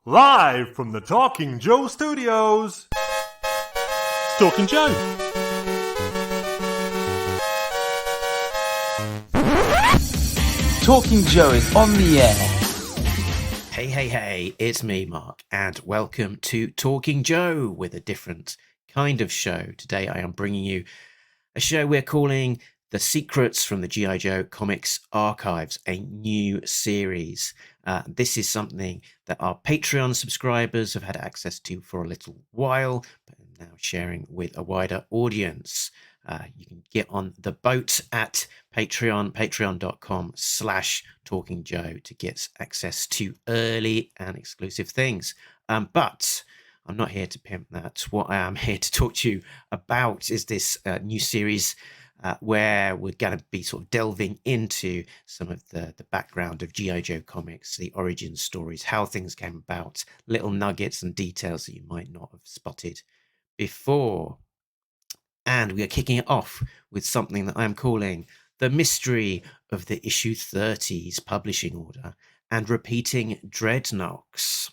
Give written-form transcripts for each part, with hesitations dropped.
Live from the Talking Joe studios. It's Talking Joe. Talking Joe is on the air. Hey, it's me, Mark, and welcome to Talking Joe with a different kind of show. Today I am bringing you a show we're calling The Secrets from the G.I. Joe Comics Archives, a new series. This is something that our Patreon subscribers have had access to for a little while, but I'm now sharing with a wider audience. You can get on the boat at patreon.com/talkingjoe to get access to early and exclusive things. But I'm not here to pimp that. What I am here to talk to you about is this new series where we're going to be sort of delving into some of the background of G.I. Joe comics, the origin stories, how things came about, little nuggets and details that you might not have spotted before. And we are kicking it off with something that I'm calling The Mystery of the Issue 30's publishing order and repeating Dreadnoks.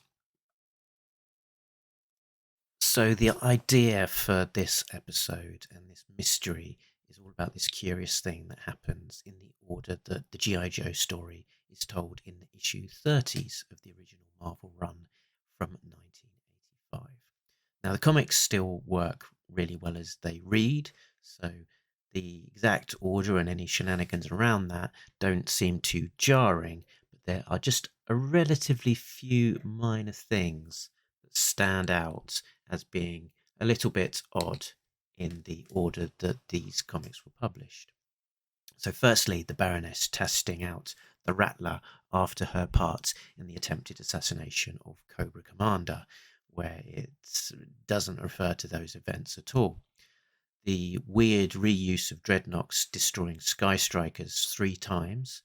So the idea for this episode and this mystery is all about this curious thing that happens in the order that the G.I. Joe story is told in the issue 30s of the original Marvel run from 1985. Now, the comics still work really well as they read, so the exact order and any shenanigans around that don't seem too jarring, but there are just a relatively few minor things that stand out as being a little bit odd in the order that these comics were published. So firstly, the baroness testing out the Rattler after her part in the attempted assassination of Cobra Commander, where it doesn't refer to those events at all. The weird reuse of Dreadnoks destroying Skystrikers 3 times,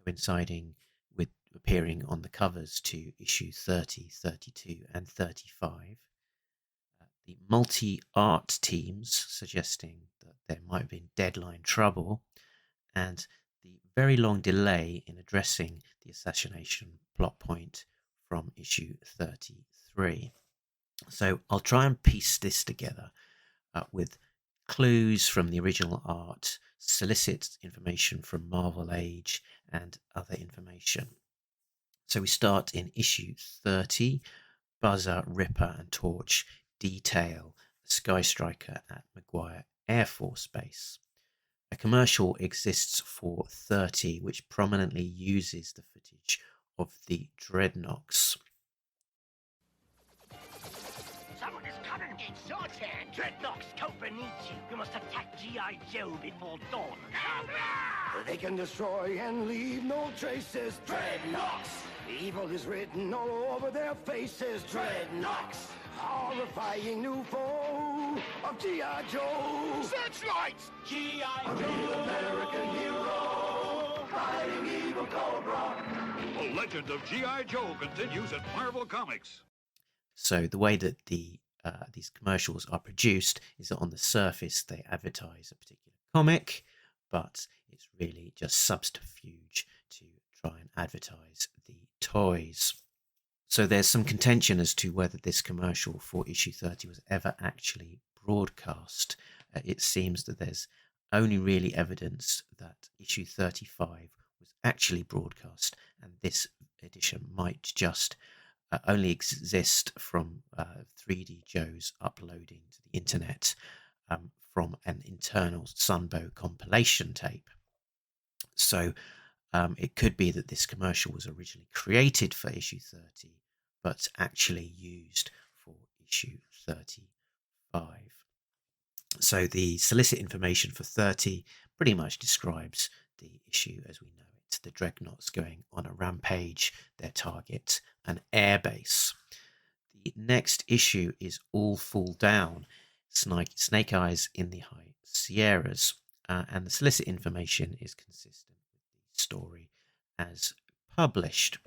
coinciding with appearing on the covers to issue 30, 32 and 35. The multi-art teams suggesting that there might have been deadline trouble, and the very long delay in addressing the assassination plot point from issue 33. So I'll try and piece this together with clues from the original art, solicits information from Marvel Age, and other information. So we start in issue 30. Buzzer, Ripper, and Torch detail the Skystriker at Maguire Air Force Base. A commercial exists for 30, which prominently uses the footage of the Dreadnoks. Someone is coming! It's your turn! Dreadnoks Cobra needs you! You must attack G.I. Joe before dawn! Cobra! They can destroy and leave no traces. Dreadnoks! Evil is written all over their faces. Dreadnoks! Horrifying new foe of G.I. Joe! Searchlights! G.I. The American hero, fighting evil Cobra. The legend of G.I. Joe continues at Marvel Comics. So the way that these commercials are produced is that on the surface they advertise a particular comic, but it's really just subterfuge to try and advertise the toys. So there's some contention as to whether this commercial for issue 30 was ever actually broadcast. It seems that there's only really evidence that issue 35 was actually broadcast, and this edition might just only exist from 3D Joe's uploading to the internet from an internal Sunbow compilation tape. So it could be that this commercial was originally created for issue 30, but actually used for issue 35. So the solicit information for 30 pretty much describes the issue as we know it. The Dreadnoks going on a rampage, their target an airbase. The next issue is All Fall Down, Snake Eyes in the High Sierras, and the solicit information is consistent with the story as published.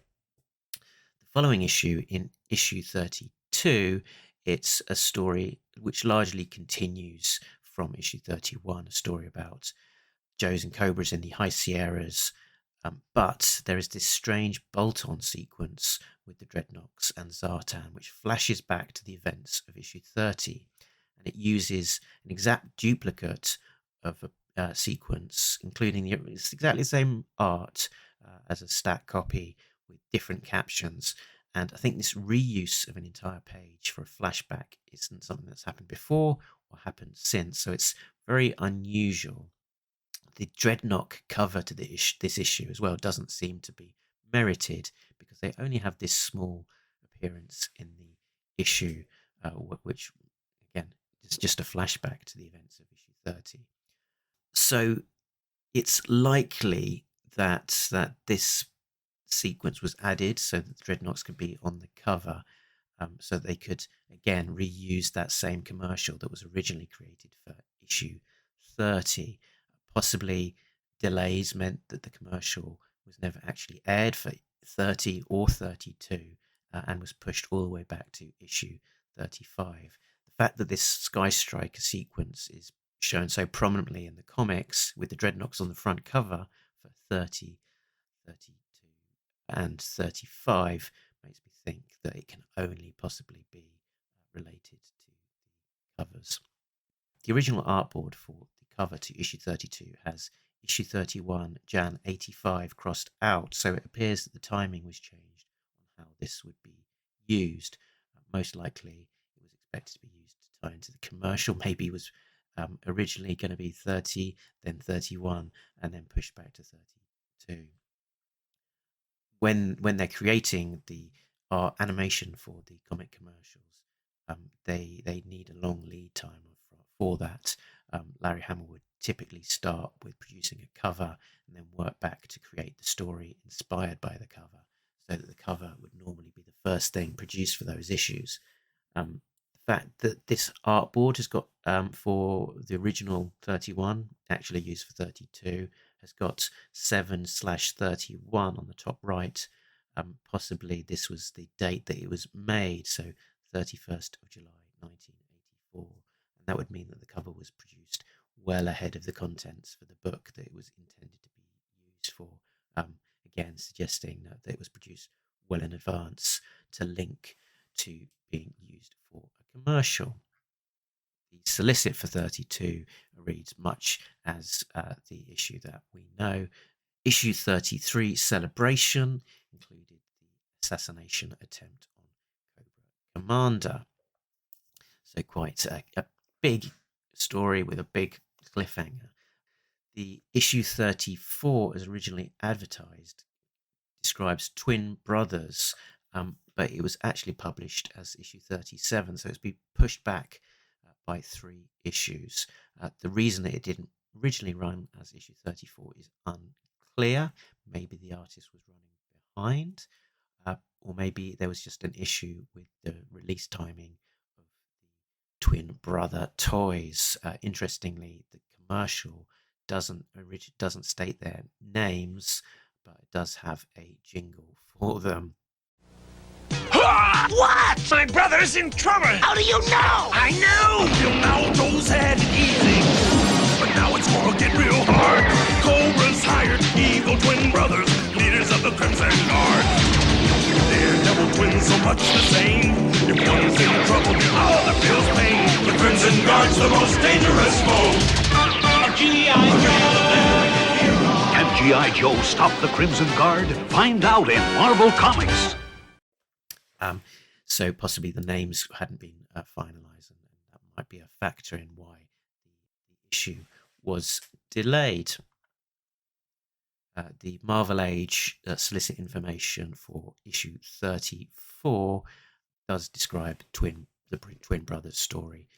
The following issue, in issue 32, it's a story which largely continues from issue 31, a story about Joes and Cobras in the High Sierras, But there is this strange bolt-on sequence with the Dreadnoks and Zartan, which flashes back to the events of issue 30, and it uses an exact duplicate of a sequence, including it's exactly the same art as a stat copy with different captions. And I think this reuse of an entire page for a flashback isn't something that's happened before or happened since, so it's very unusual. The Dreadnok cover to this issue as well doesn't seem to be merited, because they only have this small appearance in the issue, which again is just a flashback to the events of issue 30. So it's likely that this sequence was added so that the Dreadnoks could be on the cover, so they could again reuse that same commercial that was originally created for issue 30. Possibly delays meant that the commercial was never actually aired for 30 or 32, and was pushed all the way back to issue 35. The fact that this Skystriker sequence is shown so prominently in the comics with the Dreadnoks on the front cover for 30, 32, and 35 makes me think that it can only possibly be related to the covers. The original artboard for the cover to issue 32 has issue 31 Jan 85 crossed out, so it appears that the timing was changed on how this would be used. Most likely it was expected to be used to tie into the commercial. Maybe it was originally going to be 30, then 31, and then pushed back to 32. When they're creating the animation for the comic commercials, they need a long lead time for that. Larry Hamill would typically start with producing a cover and then work back to create the story inspired by the cover, so that the cover would normally be the first thing produced for those issues. The fact that this artboard has got, for the original 31, actually used for 32, has got 7/31 on the top right. Possibly this was the date that it was made, so 31st of July 1984. And that would mean that the cover was produced well ahead of the contents for the book that it was intended to be used for. Again, suggesting that it was produced well in advance to link to being used for a commercial. The solicit for 32 reads much as the issue that we know. Issue 33, Celebration, included the assassination attempt on Cobra Commander. So quite a big story with a big cliffhanger. The issue 34, as originally advertised, describes twin brothers, but it was actually published as issue 37, so it's been pushed back by 3 issues. The reason that it didn't originally run as issue 34 is unclear. Maybe the artist was running behind, or maybe there was just an issue with the release timing of the twin brother toys. Interestingly, the commercial doesn't state their names, but it does have a jingle for them. What? My brother's in trouble! How do you know? I knew! Until now, Joe's had it easy, but now it's gonna get real hard. Cobra's hired evil twin brothers, leaders of the Crimson Guard. They're double twins, so much the same. If one's in trouble, the other feels pain. The Crimson Guard's the most dangerous foe. G.I. Joe! Can G.I. Joe stop the Crimson Guard? Find out in Marvel Comics. So possibly the names hadn't been finalised, and that might be a factor in why the issue was delayed. The Marvel Age solicit information for issue 34 does describe the twin brothers story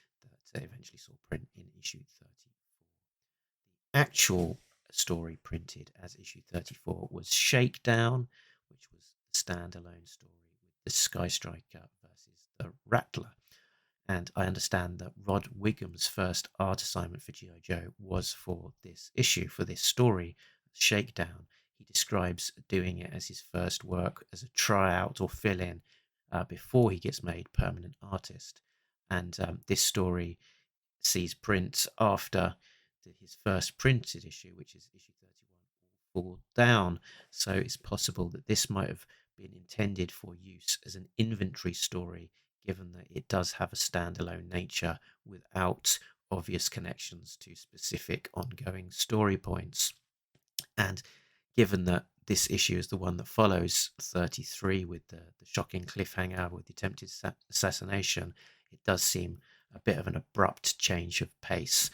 that eventually saw print in issue 34. The actual story printed as issue 34 was Shakedown, which was the standalone story with the Skystriker versus the Rattler. And I understand that Rod Wigham's first art assignment for G.I. Joe was for this issue, for this story, Shakedown. He describes doing it as his first work as a tryout or fill-in before he gets made permanent artist. And this story sees print after his first printed issue, which is issue 31, fall down. So it's possible that this might have been intended for use as an inventory story, given that it does have a standalone nature without obvious connections to specific ongoing story points. And given that this issue is the one that follows 33 with the shocking cliffhanger with the attempted assassination, it does seem a bit of an abrupt change of pace.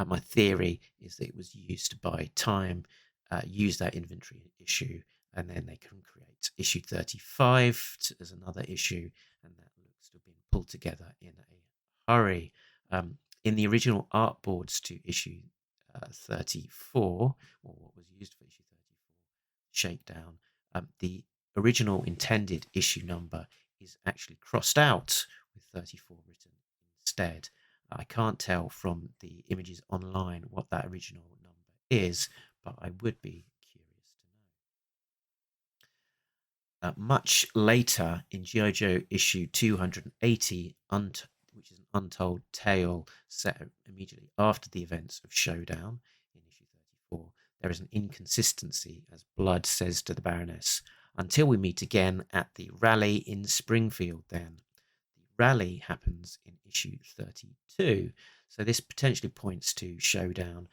My theory is that it was used by Time, use that inventory issue, and then they can create issue 35 as another issue, and that looks to have been pulled together in a hurry. In the original artboards to issue 34, or what was used for issue 34, Shakedown, the original intended issue number is actually crossed out with 34 written instead. I can't tell from the images online what that original number is, but I would be curious to know. Much later in G.I. Joe issue 280, which is an untold tale set immediately after the events of Showdown in issue 34, there is an inconsistency as Blood says to the Baroness, "Until we meet again at the rally in Springfield then." The rally happens in issue 32, so this potentially points to Showdown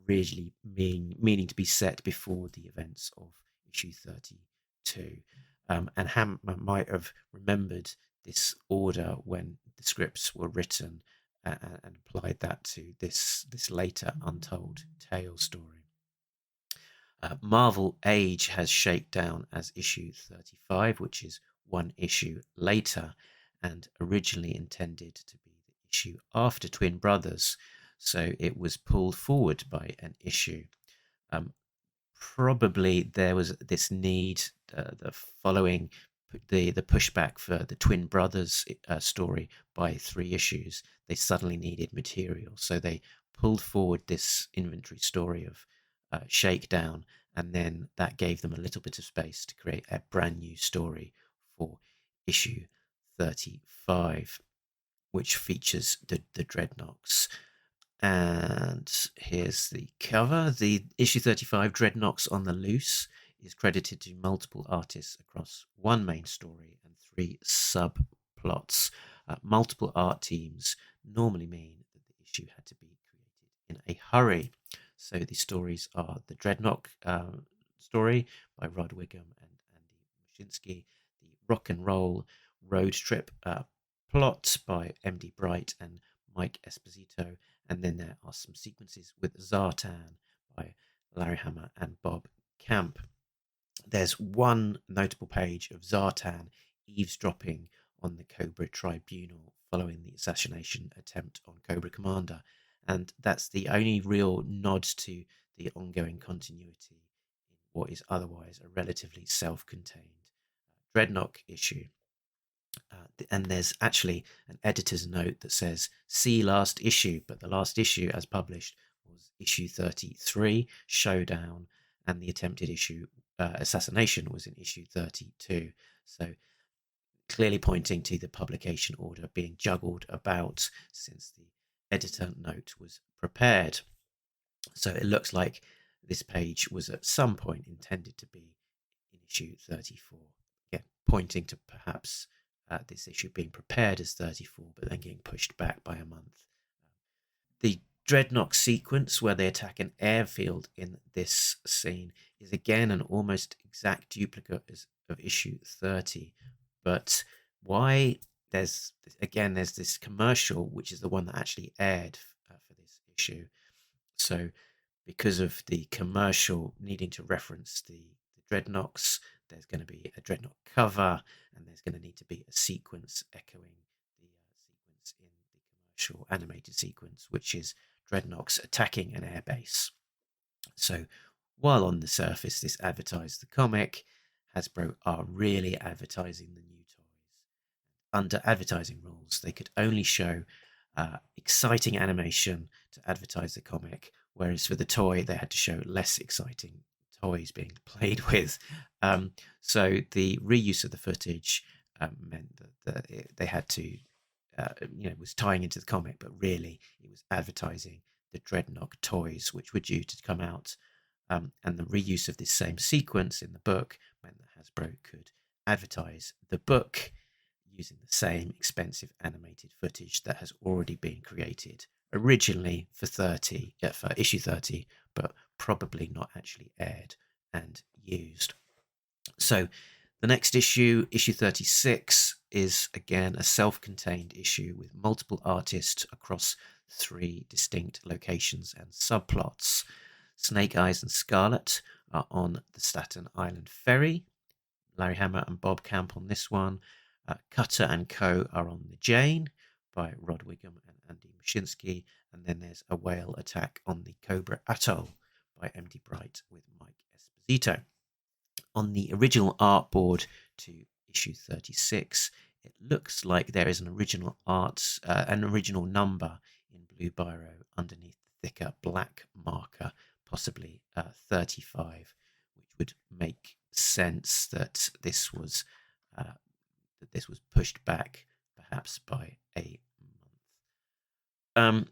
originally meaning to be set before the events of issue 32. And Hammer might have remembered this order when the scripts were written and applied that to this later untold tale story. Marvel Age has Shakedown as issue 35, which is one issue later and originally intended to be the issue after Twin Brothers, so it was pulled forward by an issue. Probably there was this need, the following the pushback for the Twin Brothers story by 3 issues, they suddenly needed material, so they pulled forward this inventory story of Shakedown, and then that gave them a little bit of space to create a brand new story for issue 35, which features the Dreadnoks. And here's the cover. The issue 35, Dreadnoks on the Loose, is credited to multiple artists across one main story and 3 subplots. Multiple art teams normally mean that the issue had to be created in a hurry. So the stories are the Dreadnok story by Rod Wiggum and Andy Muschinsky, the Rock and Roll Road Trip plot by MD Bright and Mike Esposito, and then there are some sequences with Zartan by Larry Hama and Bob Camp. There's one notable page of Zartan eavesdropping on the Cobra Tribunal following the assassination attempt on Cobra Commander, and that's the only real nod to the ongoing continuity in what is otherwise a relatively self-contained Dreadnok issue. And there's actually an editor's note that says, "See last issue," but the last issue as published was issue 33, Showdown, and the attempted issue, Assassination, was in issue 32. So clearly pointing to the publication order being juggled about since the editor note was prepared. So it looks like this page was at some point intended to be in issue 34. Again, pointing to perhaps this issue being prepared as 34, but then getting pushed back by a month. The Dreadnok sequence where they attack an airfield in this scene is again an almost exact duplicate of issue 30. But why there's this commercial, which is the one that actually aired for this issue. So because of the commercial needing to reference the Dreadnoks, there's going to be a Dreadnok cover, and there's going to need to be a sequence echoing the sequence in the commercial animated sequence, which is Dreadnoks attacking an airbase. So while on the surface this advertised the comic, Hasbro are really advertising the new toys. Under advertising rules, they could only show exciting animation to advertise the comic, whereas for the toy they had to show less exciting toys being played with. So the reuse of the footage meant that they had to, was tying into the comic, but really it was advertising the Dreadnok toys, which were due to come out and the reuse of this same sequence in the book meant that Hasbro could advertise the book using the same expensive animated footage that has already been created originally for issue 30, but probably not actually aired and used. So the next issue, issue 36, is again a self-contained issue with multiple artists across 3 distinct locations and subplots. Snake Eyes and Scarlet are on the Staten Island ferry. Larry Hama and Bob Camp on this one. Cutter and Co. are on the Jane by Rod Wiggum and Andy Muschinsky. And then there's A Whale Attack on the Cobra Atoll by MD Bright with Mike Esposito. On the original artboard to issue 36, it looks like there is an original number in blue biro underneath the thicker black marker, possibly 35, which would make sense that this was pushed back perhaps by a month.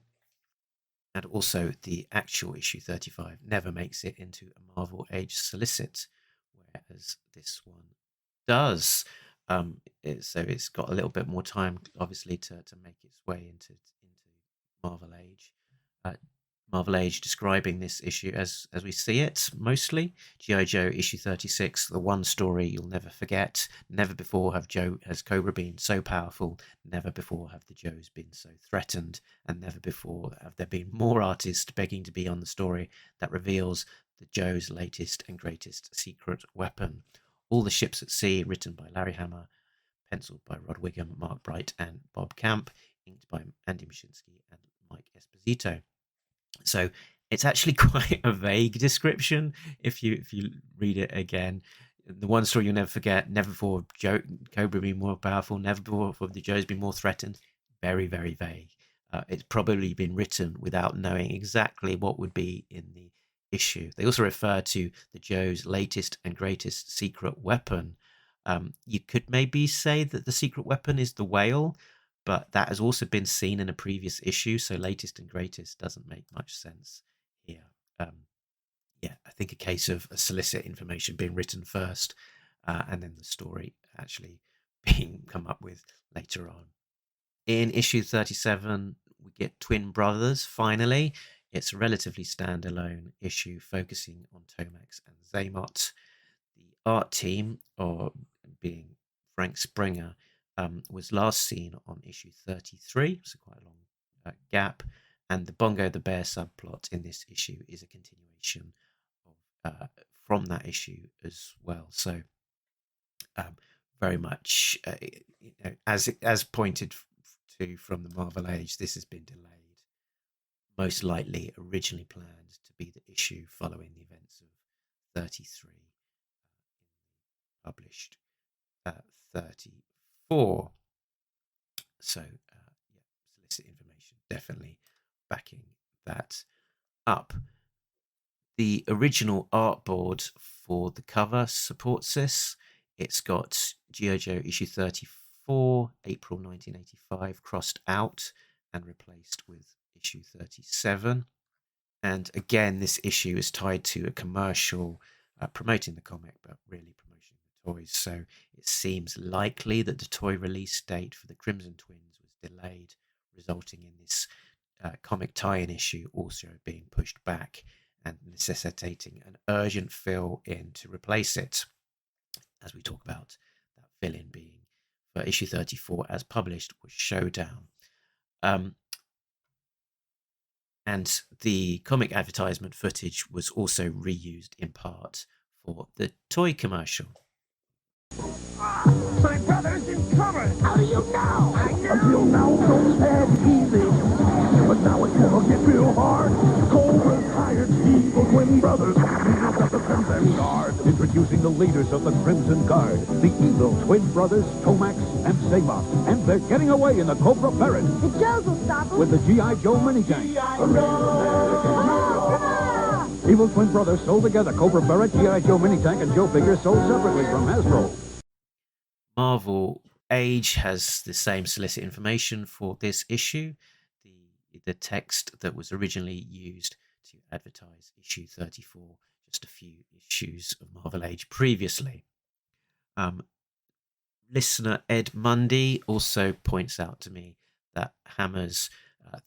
And also the actual issue 35 never makes it into a Marvel Age solicit, whereas this one does. So it's got a little bit more time, obviously, to make its way into Marvel Age. Marvel Age describing this issue as we see it, mostly. G.I. Joe issue 36, the one story you'll never forget. Never before has Cobra been so powerful. Never before have the Joes been so threatened. And never before have there been more artists begging to be on the story that reveals the Joe's latest and greatest secret weapon. All the Ships at Sea, written by Larry Hama, penciled by Rod Wiggum, Mark Bright, and Bob Camp, inked by Andy Muschinsky and Mike Esposito. So it's actually quite a vague description if you read it again. The one story you'll never forget: never before Cobra been more powerful, never before the Joes been more threatened. Very, very vague. It's probably been written without knowing exactly what would be in the issue. They also refer to the Joe's latest and greatest secret weapon. You could maybe say that the secret weapon is the whale, but that has also been seen in a previous issue, so latest and greatest doesn't make much sense here. I think a case of a solicit information being written first, and then the story actually being come up with later on. In issue 37, we get Twin Brothers, finally. It's a relatively standalone issue focusing on Tomax and Zaymot. The art team, or being Frank Springer, was last seen on issue 33, so quite a long gap. And the Bongo the Bear subplot in this issue is a continuation from that issue as well. So very much, as pointed to from the Marvel Age, this has been delayed. Most likely originally planned to be the issue following the events of 33, published 34. So, solicit information definitely backing that up. The original artboard for the cover supports this. It's got G.I. Joe issue 34, April 1985, crossed out and replaced with issue 37. And again, this issue is tied to a commercial promoting the comic, but really promoting the toys. So it seems likely that the toy release date for the Crimson Twins was delayed, resulting in this comic tie-in issue also being pushed back and necessitating an urgent fill-in to replace it. As we talk about, that fill-in being for issue 34 as published was Showdown. And the comic advertisement footage was also reused in part for the toy commercial. My brother's in cover! How do you know? I know! Until now, those had easy. But now it's gonna get real hard. Cobra's hired evil twin brothers, leaders of the Crimson Guard. Introducing the leaders of the Crimson Guard, the evil twin brothers, Tomax and Zaymot. And they're getting away in the Cobra Ferret. The Joes will stop them. With the G.I. Joe mini-tank. Evil twin brothers sold together. Cobra Ferret, G.I. Joe mini-tank, and Joe figures sold separately from Hasbro. Marvel Age has the same solicit information for this issue. The text that was originally used to advertise issue 34 just a few issues of Marvel Age previously. Listener Ed Mundy also points out to me that Hammer's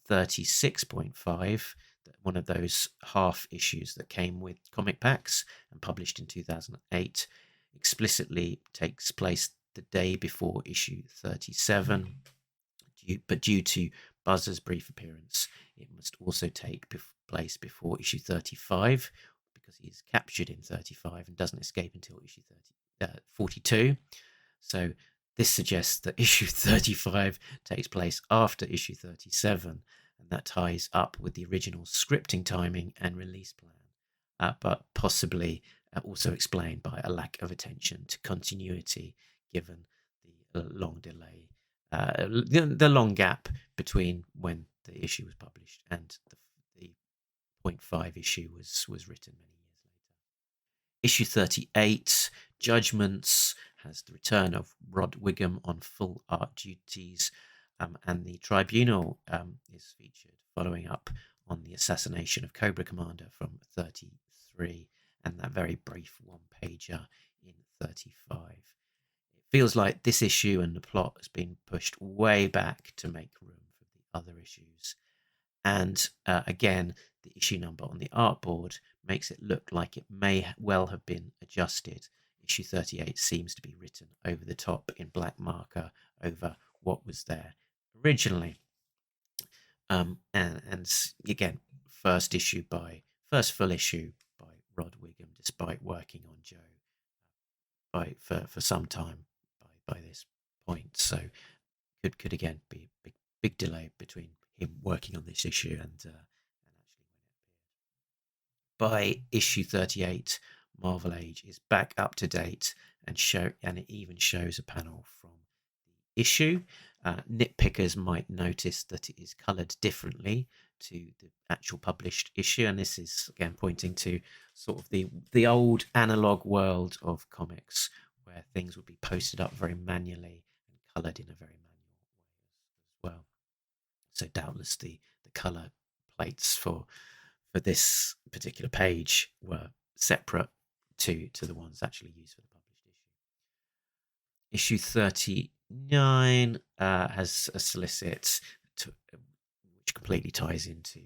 36.5, one of those half issues that came with comic packs and published in 2008, explicitly takes place the day before issue 37. But due to Buzzer's brief appearance, it must also take place before issue 35, because he is captured in 35 and doesn't escape until issue 42. So this suggests that issue 35 takes place after issue 37, and that ties up with the original scripting timing and release plan, but possibly also explained by a lack of attention to continuity given the long delay, the long gap between when the issue was published and the 0.5 issue was written many years later. Issue 38, Judgments, has the return of Rod Wiggum on full art duties, and the Tribunal is featured following up on the assassination of Cobra Commander from 33 and that very brief one-pager in 35. It feels like this issue and the plot has been pushed way back to make room for the other issues. And again, the issue number on the artboard makes it look like it may well have been adjusted. Issue 38 seems to be written over the top in black marker over what was there originally. And again, first full issue by Rod Wiggum, despite working on Joe for some time by this point. So could again be a big delay between him working on this issue and actually when it appeared. By issue 38, Marvel Age is back up to date and it even shows a panel from the issue. Nitpickers might notice that it is coloured differently to the actual published issue, and this is again pointing to sort of the old analog world of comics where things would be posted up very manually and coloured in a very manual way as well. So doubtless the colour plates for this particular page were separate to the ones actually used for the published issue. Issue 39 has a solicit which completely ties into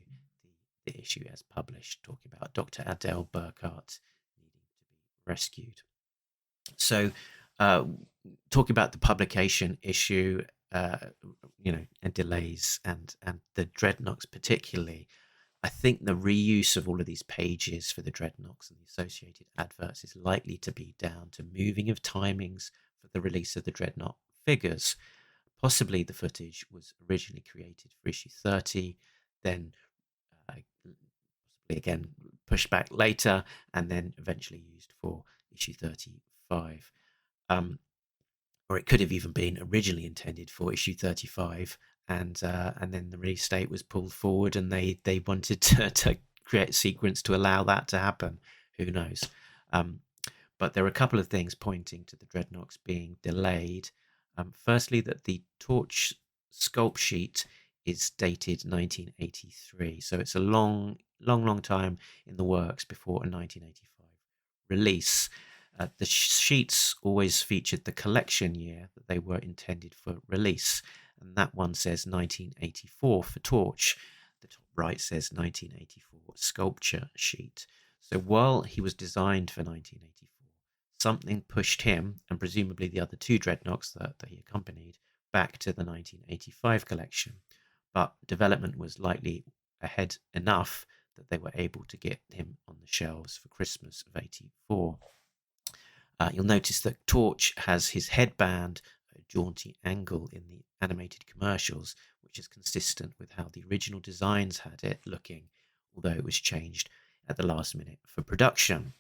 the issue as published, talking about Dr. Adele Burkhardt needing to be rescued. So talking about the publication issue, and delays and the Dreadnoks particularly, I think the reuse of all of these pages for the Dreadnoks and the associated adverts is likely to be down to moving of timings for the release of the Dreadnok figures. Possibly the footage was originally created for issue 30, then possibly again pushed back later, and then eventually used for issue 35. Or it could have even been originally intended for issue 35, and then the release date was pulled forward, and they wanted to create a sequence to allow that to happen. Who knows? But there are a couple of things pointing to the Dreadnoks being delayed. Firstly, that the Torch sculpt sheet is dated 1983, so it's a long time in the works before a 1985 release. The sheets always featured the collection year that they were intended for release, and that one says 1984 for Torch. The top right says 1984 sculpture sheet. So while he was designed for 1984, something pushed him, and presumably the other two Dreadnoks that he accompanied, back to the 1985 collection. But development was likely ahead enough that they were able to get him on the shelves for Christmas of 84. You'll notice that Torch has his headband at a jaunty angle in the animated commercials, which is consistent with how the original designs had it looking, although it was changed at the last minute for production.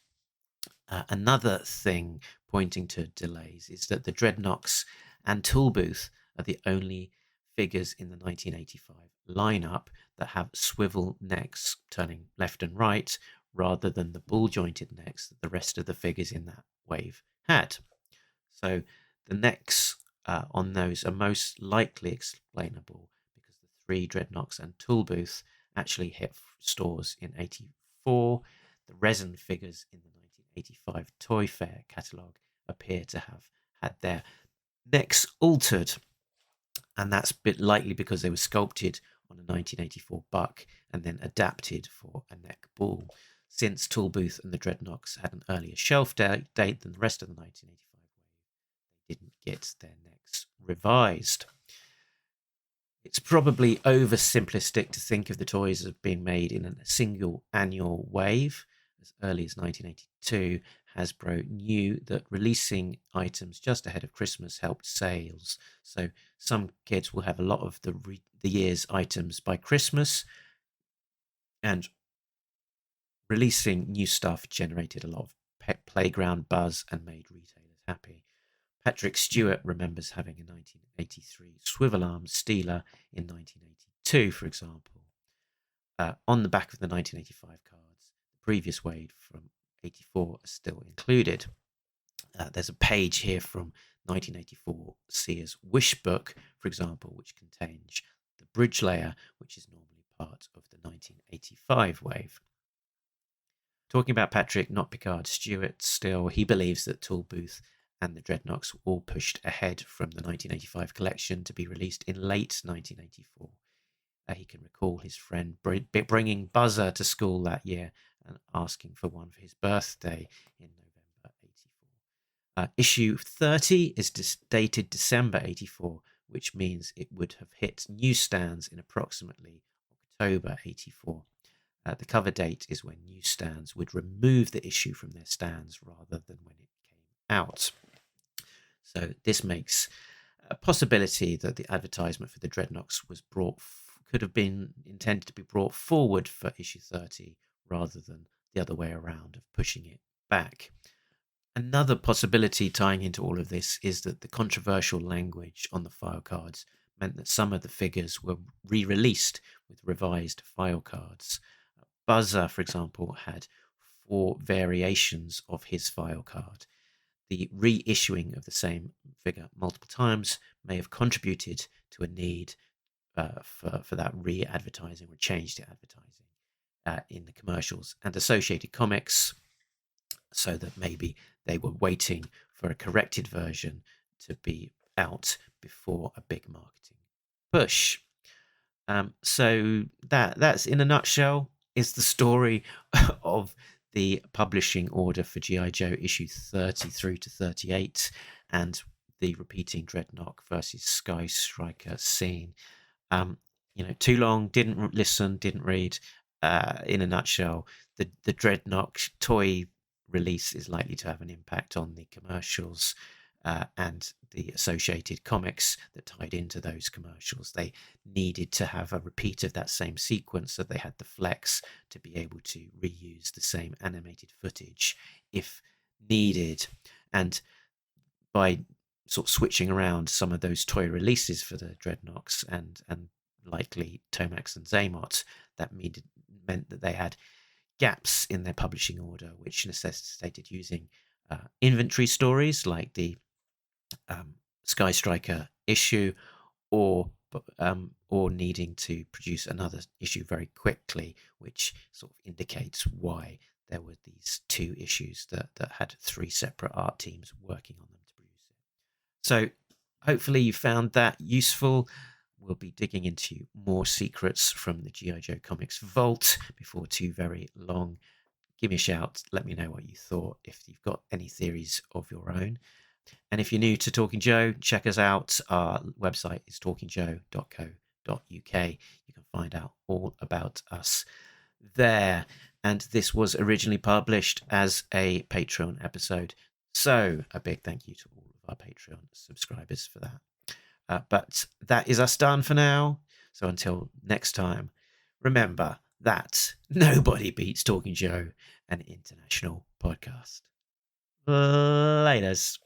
Another thing pointing to delays is that the Dreadnoks and Toolbooth are the only figures in the 1985 lineup that have swivel necks turning left and right, rather than the ball-jointed necks that the rest of the figures in that wave had. So the necks on those are most likely explainable because the three Dreadnoks and Toolbooth actually hit stores in 84. the resin figures in the 1985 Toy Fair catalogue appear to have had their necks altered, and that's likely because they were sculpted on a 1984 buck and then adapted for a neck ball. Since Toolbooth and the Dreadnoks had an earlier shelf date than the rest of the 1985 wave, they didn't get their necks revised. It's probably oversimplistic to think of the toys as being made in a single annual wave. As early as 1982, Hasbro knew that releasing items just ahead of Christmas helped sales. So some kids will have a lot of the year's items by Christmas, and releasing new stuff generated a lot of playground buzz and made retailers happy. Patrick Stewart remembers having a 1983 swivel arm Steeler in 1982, for example. On the back of the 1985 cards, the previous wave from 84 are still included. There's a page here from 1984 Sears Wish Book, for example, which contains the bridge layer, which is normally part of the 1985 wave. Talking about Patrick, not Picard, Stewart still, he believes that Toolbooth and the Dreadnoks were all pushed ahead from the 1985 collection to be released in late 1984. He can recall his friend bringing Buzzer to school that year and asking for one for his birthday in November 84. Issue 30 is dated December 84, which means it would have hit newsstands in approximately October 84. The cover date is when newsstands would remove the issue from their stands rather than when it came out. So this makes a possibility that the advertisement for the Dreadnoks could have been intended to be brought forward for issue 30 rather than the other way around of pushing it back. Another possibility tying into all of this is that the controversial language on the file cards meant that some of the figures were re-released with revised file cards. Buzzer, for example, had 4 variations of his file card. The reissuing of the same figure multiple times may have contributed to a need for that re-advertising or change to advertising in the commercials and associated comics, so that maybe they were waiting for a corrected version to be out before a big marketing push. So that's in a nutshell is the story of the publishing order for G.I. Joe issue 30 through to 38 and the repeating Dreadnok versus Skystriker scene. Too long, didn't listen, didn't read. In a nutshell, the Dreadnok toy release is likely to have an impact on the commercials and the associated comics that tied into those commercials. They needed to have a repeat of that same sequence, so they had the flex to be able to reuse the same animated footage if needed. And by sort of switching around some of those toy releases for the Dreadnoks and likely Tomax and Zaymot, that meant that they had gaps in their publishing order, which necessitated using inventory stories like the Skystriker issue, or needing to produce another issue very quickly, which sort of indicates why there were these 2 issues that had 3 separate art teams working on them to produce it. So hopefully you found that useful. We'll be digging into more secrets from the G.I. Joe Comics vault before too very long. Give me a shout. Let me know what you thought, if you've got any theories of your own. And if you're new to Talking Joe, check us out. Our website is talkingjoe.co.uk. You can find out all about us there. And this was originally published as a Patreon episode. So a big thank you to all of our Patreon subscribers for that. But that is us done for now. So until next time, remember that nobody beats Talking Joe, an international podcast. Laters.